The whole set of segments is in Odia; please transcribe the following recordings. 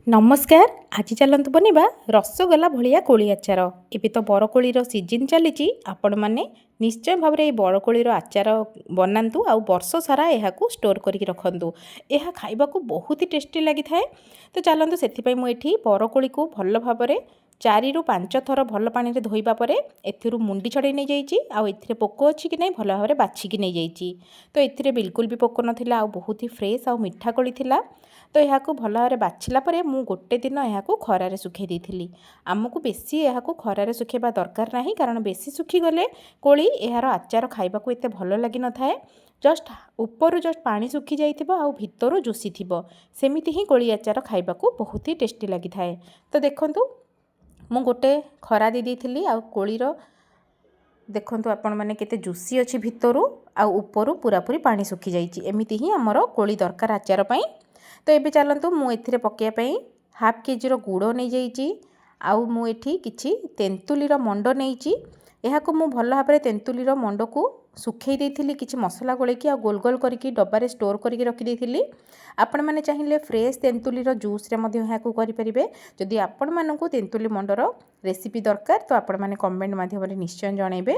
ନମସ୍କାର। ଆଜି ଚାଲନ୍ତୁ ବନେଇବା ରସଗୋଲା ଭଳିଆ କୋଳି ଆଚାର। ଏବେ ତ ବରକୋଳିର ସିଜିନ୍ ଚାଲିଛି। ଆପଣମାନେ ନିଶ୍ଚୟ ଭାବରେ ଏହି ବରକୋଳିର ଆଚାର ବନାନ୍ତୁ ଆଉ ବର୍ଷ ସାରା ଏହାକୁ ଷ୍ଟୋର୍ କରିକି ରଖନ୍ତୁ। ଏହା ଖାଇବାକୁ ବହୁତ ଟେଷ୍ଟି ଲାଗିଥାଏ। ତ ଚାଲନ୍ତୁ, ସେଥିପାଇଁ ମୁଁ ଏଠି ବରକୋଳିକୁ ଭଲ ଭାବରେ 4ରୁ 5 ଥର ଭଲ ପାଣିରେ ଧୋଇବା ପରେ ଏଥିରୁ ମୁଣ୍ଡି ଛଡ଼େଇ ନେଇଯାଇଛି। ଆଉ ଏଥିରେ ପୋକ ଅଛି କି ନାହିଁ ଭଲ ଭାବରେ ବାଛିକି ନେଇଯାଇଛି। ତ ଏଥିରେ ବିଲକୁଲ ବି ପୋକ ନଥିଲା ଆଉ ବହୁତ ହି ଫ୍ରେଶ୍ ଆଉ ମିଠା କୋଳି ଥିଲା। ତ ଏହାକୁ ଭଲ ଭାବରେ ବାଛିଲା ପରେ ମୁଁ ଗୋଟେ ଦିନ ଏହାକୁ ଖରାରେ ଶୁଖାଇ ଦେଇଥିଲି। ଆମକୁ ବେଶୀ ଏହାକୁ ଖରାରେ ଶୁଖାଇବା ଦରକାର ନାହିଁ, କାରଣ ବେଶୀ ଶୁଖିଗଲେ କୋଳି ଏହାର ଆଚାର ଖାଇବାକୁ ଏତେ ଭଲ ଲାଗିନଥାଏ। ଜଷ୍ଟ ଉପରୁ ପାଣି ଶୁଖି ଯାଇଥିବ ଆଉ ଭିତରୁ ଜୁସି ଥିବ, ସେମିତି ହିଁ କୋଳି ଆଚାର ଖାଇବାକୁ ବହୁତ ହି ଟେଷ୍ଟି ଲାଗିଥାଏ। ତ ଦେଖନ୍ତୁ, ମୁଁ ଗୋଟେ ଖରା ଦେଇଥିଲି ଆଉ କୋଳିର ଦେଖନ୍ତୁ ଆପଣମାନେ କେତେ ଜୁସି ଅଛି ଭିତରୁ ଆଉ ଉପରୁ ପୁରାପୁରି ପାଣି ଶୁଖିଯାଇଛି। ଏମିତି ହିଁ ଆମର କୋଳି ଦରକାର ଆଚାର ପାଇଁ। ତ ଏବେ ଚାଲନ୍ତୁ, ମୁଁ ଏଥିରେ ପକାଇବା ପାଇଁ ହାଫ୍ କେଜିର ଗୁଡ଼ ନେଇଯାଇଛି। ଆଉ ମୁଁ ଏଠି କିଛି ତେନ୍ତୁଲିର ମଣ୍ଡ ନେଇଛି। ଏହାକୁ ମୁଁ ଭଲ ଭାବରେ ତେନ୍ତୁଲିର ମଣ୍ଡକୁ ଶୁଖାଇ ଦେଇଥିଲି କିଛି ମସଲା ଗୋଳେଇକି ଆଉ ଗୋଲ ଗୋଲ କରିକି ଡବାରେ ଷ୍ଟୋର୍ କରିକି ରଖିଦେଇଥିଲି। ଆପଣମାନେ ଚାହିଁଲେ ଫ୍ରେଶ୍ ତେନ୍ତୁଲିର ଜୁସ୍ରେ ମଧ୍ୟ ଏହାକୁ କରିପାରିବେ। ଯଦି ଆପଣମାନଙ୍କୁ ତେନ୍ତୁଲି ମଣ୍ଡର ରେସିପି ଦରକାର ତ ଆପଣମାନେ କମେଣ୍ଟ ମାଧ୍ୟମରେ ନିଶ୍ଚୟ ଜଣାଇବେ।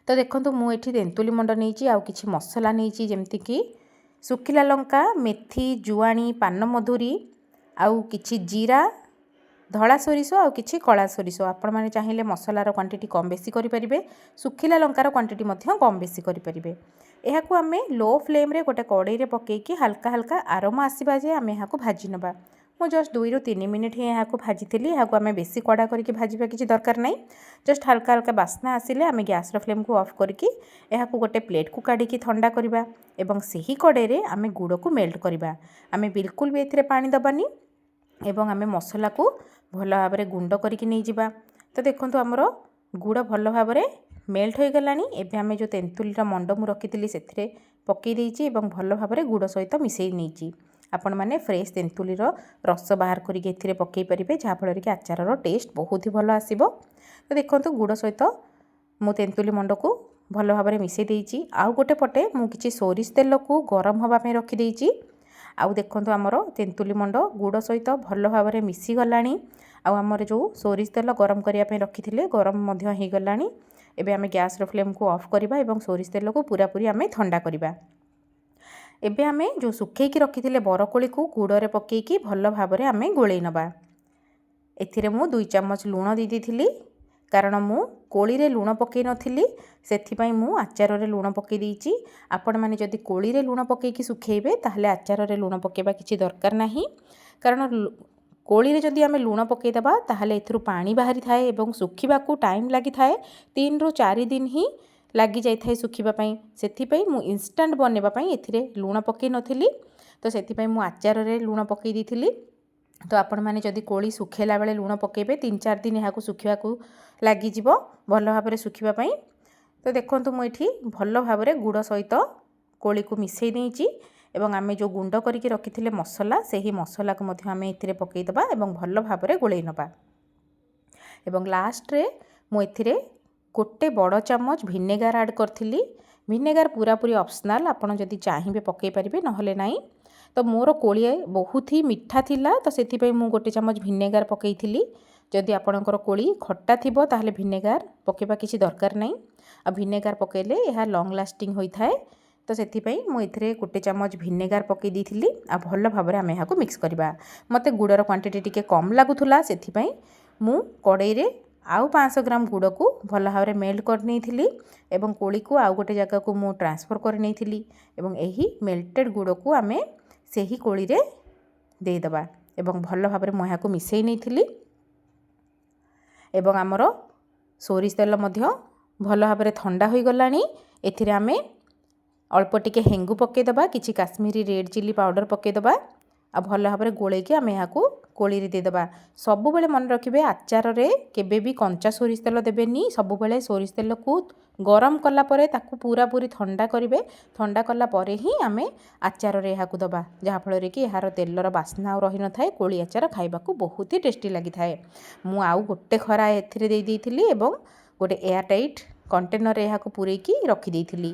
ତ ଦେଖନ୍ତୁ, ମୁଁ ଏଠି ତେନ୍ତୁଲି ମଣ୍ଡ ନେଇଛି ଆଉ କିଛି ମସଲା ନେଇଛି, ଯେମିତିକି ଶୁଖିଲା ଲଙ୍କା, ମେଥି, ଜୁଆଣି, ପାନମଧୁରୀ ଆଉ କିଛି ଜିରା, ଧଳା ସୋରିଷ ଆଉ କିଛି କଳା ସୋରିଷ। ଆପଣମାନେ ଚାହିଁଲେ ମସଲାର କ୍ୱାଣ୍ଟିଟି କମ୍ ବେଶୀ କରିପାରିବେ, ଶୁଖିଲା ଲଙ୍କାର କ୍ୱାଣ୍ଟିଟି ମଧ୍ୟ କମ୍ ବେଶୀ କରିପାରିବେ। ଏହାକୁ ଆମେ ଲୋ ଫ୍ଲେମ୍ରେ ଗୋଟେ କଡ଼େଇରେ ପକାଇକି ହାଲକା ହାଲକା ଆରୋମା ଆସିବା ଯାଏ ଆମେ ଏହାକୁ ଭାଜି ନେବା। ମୁଁ ଜଷ୍ଟ 2ରୁ 3 ମିନିଟ୍ ହିଁ ଏହାକୁ ଭାଜିଥିଲି। ଏହାକୁ ଆମେ ବେଶୀ କଡ଼ା କରିକି ଭାଜିବା କିଛି ଦରକାର ନାହିଁ। ଜଷ୍ଟ ହାଲକା ହାଲକା ବାସ୍ନା ଆସିଲେ ଆମେ ଗ୍ୟାସ୍ର ଫ୍ଲେମ୍କୁ ଅଫ୍ କରିକି ଏହାକୁ ଗୋଟେ ପ୍ଲେଟ୍କୁ କାଢ଼ିକି ଥଣ୍ଡା କରିବା ଏବଂ ସେହି କଡ଼େଇରେ ଆମେ ଗୁଡ଼କୁ ମେଲ୍ଟ କରିବା। ଆମେ ବିଲକୁଲ ବି ଏଥିରେ ପାଣି ଦେବାନି ଏବଂ ଆମେ ମସଲାକୁ ଭଲ ଭାବରେ ଗୁଣ୍ଡ କରିକି ନେଇଯିବା। ତ ଦେଖନ୍ତୁ, ଆମର ଗୁଡ଼ ଭଲ ଭାବରେ ମେଲ୍ଟ ହୋଇଗଲାଣି। ଏବେ ଆମେ ଯେଉଁ ତେନ୍ତୁଲିର ମଣ୍ଡ ମୁଁ ରଖିଥିଲି ସେଥିରେ ପକାଇ ଦେଇଛି ଏବଂ ଭଲ ଭାବରେ ଗୁଡ଼ ସହିତ ମିଶାଇ ନେଇଛି। ଆପଣମାନେ ଫ୍ରେଶ୍ ତେନ୍ତୁଲିର ରସ ବାହାର କରିକି ଏଥିରେ ପକାଇ ପାରିବେ, ଯାହାଫଳରେ କି ଆଚାରର ଟେଷ୍ଟ ବହୁତ ହି ଭଲ ଆସିବ। ତ ଦେଖନ୍ତୁ, ଗୁଡ଼ ସହିତ ମୁଁ ତେନ୍ତୁଲି ମଣ୍ଡକୁ ଭଲ ଭାବରେ ମିଶାଇ ଦେଇଛି। ଆଉ ଗୋଟେ ପଟେ ମୁଁ କିଛି ସୋରିଷ ତେଲକୁ ଗରମ ହେବା ପାଇଁ ରଖିଦେଇଛି। ଆଉ ଦେଖନ୍ତୁ, ଆମର ତେନ୍ତୁଲି ମଣ୍ଡ ଗୁଡ଼ ସହିତ ଭଲ ଭାବରେ ମିଶିଗଲାଣି। ଆଉ ଆମର ଯେଉଁ ସୋରିଷ ତେଲ ଗରମ କରିବା ପାଇଁ ରଖିଥିଲେ ଗରମ ମଧ୍ୟ ହୋଇଗଲାଣି। ଏବେ ଆମେ ଗ୍ୟାସ୍ର ଫ୍ଲେମ୍କୁ ଅଫ୍ କରିବା ଏବଂ ସୋରିଷ ତେଲକୁ ପୁରାପୁରି ଆମେ ଥଣ୍ଡା କରିବା। ଏବେ ଆମେ ଯେଉଁ ଶୁଖାଇକି ରଖିଥିଲେ ବରକୋଳିକୁ ଗୁଡ଼ରେ ପକାଇକି ଭଲ ଭାବରେ ଆମେ ଗୋଳେଇ ନେବା। ଏଥିରେ ମୁଁ 2 ଚାମଚ ଲୁଣ ଦେଇଥିଲି, କାରଣ ମୁଁ କୋଳିରେ ଲୁଣ ପକାଇ ନଥିଲି, ସେଥିପାଇଁ ମୁଁ ଆଚାରରେ ଲୁଣ ପକାଇ ଦେଇଛି। ଆପଣମାନେ ଯଦି କୋଳିରେ ଲୁଣ ପକାଇକି ଶୁଖାଇବେ ତାହେଲେ ଆଚାରରେ ଲୁଣ ପକାଇବା କିଛି ଦରକାର ନାହିଁ, କାରଣ କୋଳିରେ ଯଦି ଆମେ ଲୁଣ ପକାଇଦେବା ତାହେଲେ ଏଥିରୁ ପାଣି ବାହାରିଥାଏ ଏବଂ ଶୁଖିବାକୁ ଟାଇମ୍ ଲାଗିଥାଏ। 3ରୁ 4 ଦିନ ହିଁ ଲାଗିଯାଇଥାଏ ଶୁଖିବା ପାଇଁ। ସେଥିପାଇଁ ମୁଁ ଇନଷ୍ଟାଣ୍ଟ ବନେଇବା ପାଇଁ ଏଥିରେ ଲୁଣ ପକାଇ ନଥିଲି। ତ ସେଥିପାଇଁ ମୁଁ ଆଚାରରେ ଲୁଣ ପକାଇ ଦେଇଥିଲି। ତ ଆପଣମାନେ ଯଦି କୋଳି ଶୁଖାଇଲା ବେଳେ ଲୁଣ ପକାଇବେ 3-4 ଦିନ ଏହାକୁ ଶୁଖିବାକୁ ଲାଗିଯିବ ଭଲ ଭାବରେ ଶୁଖିବା ପାଇଁ। ତ ଦେଖନ୍ତୁ, ମୁଁ ଏଠି ଭଲ ଭାବରେ ଗୁଡ଼ ସହିତ କୋଳିକୁ ମିଶାଇ ଦେଇଛି ଏବଂ ଆମେ ଯେଉଁ ଗୁଣ୍ଡ କରିକି ରଖିଥିଲେ ମସଲା, ସେହି ମସଲାକୁ ମଧ୍ୟ ଆମେ ଏଥିରେ ପକାଇଦେବା ଏବଂ ଭଲ ଭାବରେ ଗୋଳେଇ ନେବା। ଏବଂ ଲାଷ୍ଟରେ ମୁଁ ଏଥିରେ ଗୋଟେ ବଡ଼ ଚାମଚ ଭିନେଗାର ଆଡ଼୍ କରିଥିଲି। ଭିନେଗାର ପୁରାପୁରି ଅପସନାଲ୍, ଆପଣ ଯଦି ଚାହିଁବେ ପକାଇ ପାରିବେ, ନହେଲେ ନାହିଁ। ତ ମୋର କୋଳି ବହୁତ ହି ମିଠା ଥିଲା, ତ ସେଥିପାଇଁ ମୁଁ ଗୋଟେ ଚାମଚ ଭିନେଗାର ପକାଇଥିଲି। ଯଦି ଆପଣଙ୍କର କୋଳି ଖଟା ଥିବ ତାହେଲେ ଭିନେଗାର ପକାଇବା କିଛି ଦରକାର ନାହିଁ। ଆଉ ଭିନେଗାର ପକାଇଲେ ଏହା ଲଙ୍ଗ୍ ଲାଷ୍ଟିଂ ହୋଇଥାଏ। ତ ସେଥିପାଇଁ ମୁଁ ଏଥିରେ ଗୋଟେ ଚାମଚ ଭିନେଗାର ପକାଇ ଦେଇଥିଲି। ଆଉ ଭଲ ଭାବରେ ଆମେ ଏହାକୁ ମିକ୍ସ କରିବା। ମୋତେ ଗୁଡ଼ର କ୍ୱାଣ୍ଟିଟି ଟିକେ କମ୍ ଲାଗୁଥିଲା, ସେଥିପାଇଁ ମୁଁ କଡ଼େଇରେ ଆଉ 500 ଗ୍ରାମ ଗୁଡ଼କୁ ଭଲ ଭାବରେ ମେଲ୍ଟ କରିନେଇଥିଲି ଏବଂ କୋଳିକୁ ଆଉ ଗୋଟେ ଜାଗାକୁ ମୁଁ ଟ୍ରାନ୍ସଫର୍ କରିନେଇଥିଲି ଏବଂ ଏହି ମେଲ୍ଟେଡ଼୍ ଗୁଡ଼କୁ ଆମେ ସେହି କୋଳିରେ ଦେଇଦେବା ଏବଂ ଭଲ ଭାବରେ ମୁଁ ଏହାକୁ ମିଶାଇ ନେଇଥିଲି। ଏବଂ ଆମର ସୋରିଷ ତେଲ ମଧ୍ୟ ଭଲ ଭାବରେ ଥଣ୍ଡା ହୋଇଗଲାଣି। ଏଥିରେ ଆମେ ଅଳ୍ପ ଟିକେ ହେଙ୍ଗୁ ପକାଇଦେବା, କିଛି କାଶ୍ମୀରୀ ରେଡ଼୍ ଚିଲି ପାଉଡ଼ର ପକାଇଦେବା ଆଉ ଭଲ ଭାବରେ ଗୋଳେଇକି ଆମେ ଏହାକୁ କୋଳିରେ ଦେଇଦେବା। ସବୁବେଳେ ମନେ ରଖିବେ, ଆଚାରରେ କେବେ ବି କଞ୍ଚା ସୋରିଷ ତେଲ ଦେବେନି। ସବୁବେଳେ ସୋରିଷ ତେଲକୁ ଗରମ କଲା ପରେ ତାକୁ ପୁରାପୁରି ଥଣ୍ଡା କରିବେ। ଥଣ୍ଡା କଲା ପରେ ହିଁ ଆମେ ଆଚାରରେ ଏହାକୁ ଦେବା, ଯାହାଫଳରେ କି ଏହାର ତେଲର ବାସ୍ନା ଆଉ ରହିନଥାଏ। କୋଳି ଆଚାର ଖାଇବାକୁ ବହୁତ ହି ଟେଷ୍ଟି ଲାଗିଥାଏ। ମୁଁ ଆଉ ଗୋଟେ ଖରା ଏଥିରେ ଦେଇଥିଲି ଏବଂ ଗୋଟେ ଏୟାର ଟାଇଟ୍ କଣ୍ଟେନରରେ ଏହାକୁ ପୂରେଇକି ରଖିଦେଇଥିଲି।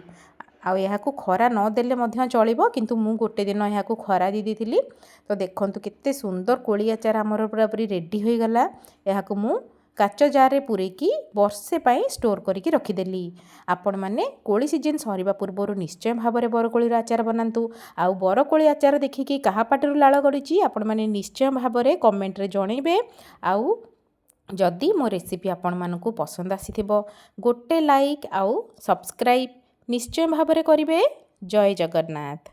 ଆଉ ଏହାକୁ ଖରା ନ ଦେଲେ ମଧ୍ୟ ଚଳିବ, କିନ୍ତୁ ମୁଁ ଗୋଟେ ଦିନ ଏହାକୁ ଖରା ଦେଇଥିଲି। ତ ଦେଖନ୍ତୁ କେତେ ସୁନ୍ଦର କୋଳି ଆଚାର ଆମର ପୁରାପୁରି ରେଡ଼ି ହୋଇଗଲା। ଏହାକୁ ମୁଁ କାଚ ଜାରରେ ପୂରେଇକି ବର୍ଷେ ପାଇଁ ଷ୍ଟୋର୍ କରିକି ରଖିଦେଲି। ଆପଣମାନେ କୋଳି ସିଜିନ୍ ସରିବା ପୂର୍ବରୁ ନିଶ୍ଚୟ ଭାବରେ ବରକୋଳିର ଆଚାର ବନାନ୍ତୁ। ଆଉ ବରକୋଳି ଆଚାର ଦେଖିକି କାହା ପାଟିରୁ ଲାଳ ଗଡ଼ୁଛି ଆପଣମାନେ ନିଶ୍ଚୟ ଭାବରେ କମେଣ୍ଟରେ ଜଣାଇବେ। ଆଉ ଯଦି ମୋ ରେସିପି ଆପଣମାନଙ୍କୁ ପସନ୍ଦ ଆସିଥିବ ଗୋଟେ ଲାଇକ୍ ଆଉ ସବସ୍କ୍ରାଇବ୍ ନିଶ୍ଚୟ ଭାବରେ କରିବେ। ଜୟ ଜଗନ୍ନାଥ।